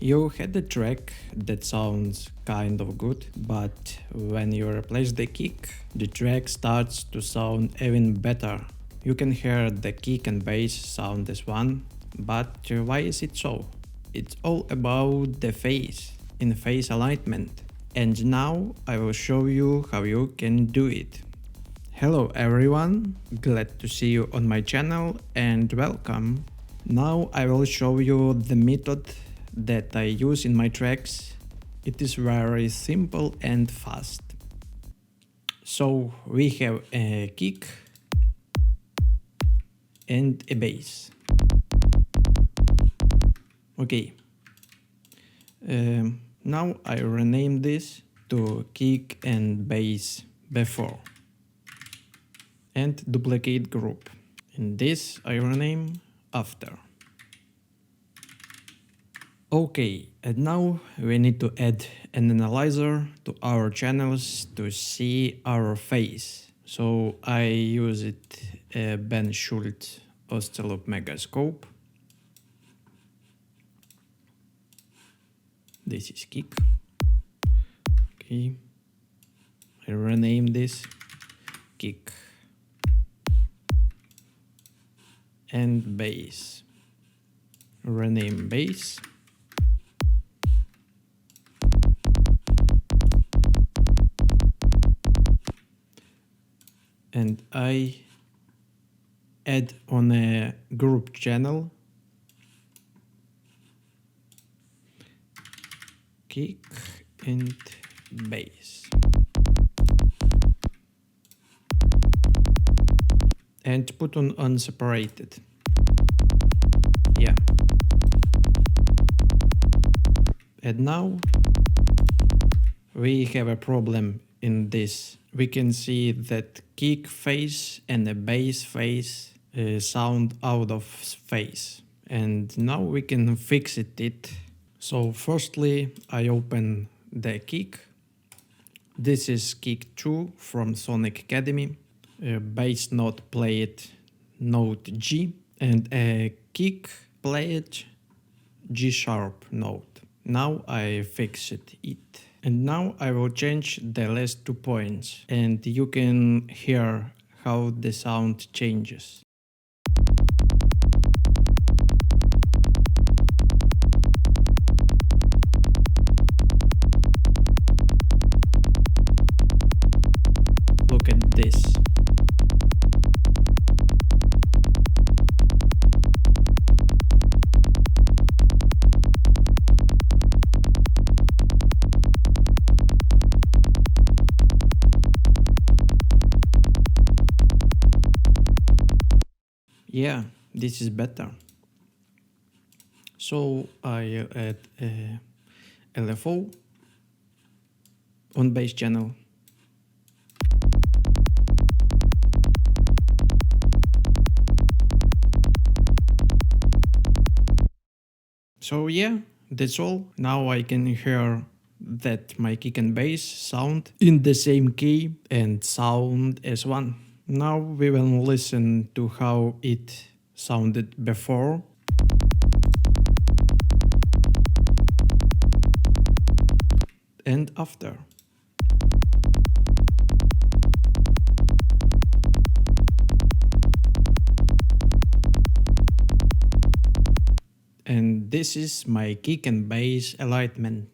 You had a track that sounds kind of good, but when you replace the kick, the track starts to sound even better. You can hear the kick and bass sound as one, but why is it so? It's all about the phase, in phase alignment. And now I will show you how you can do it. Hello everyone, glad to see you on my channel and welcome. Now I will show you the method that I use in my tracks. It is very simple and fast. So we have a kick and a bass. Okay. Now I rename this to kick and bass before and duplicate group. And this I rename after. Okay, and now we need to add an analyzer to our channels to see our phase. So I use it Ben Schultz Oscillop Megascope. This is kick. Okay, I rename this kick and bass. Rename bass. And I add on a group channel kick and bass. And put on unseparated. Yeah. And now we have a problem in this. We can see that kick phase and the bass phase sound out of phase. And now we can fix it. So firstly, I open the kick. This is kick 2 from Sonic Academy. Bass note played note G and a kick played G sharp note. Now I fixed it. And now I will change the last 2 points and you can hear how the sound changes. Look at this. Yeah, this is better. So I add a LFO on bass channel. So yeah, that's all. Now I can hear that my kick and bass sound in the same key and sound as one. Now we will listen to how it sounded before. And after. And this is my kick and bass alignment.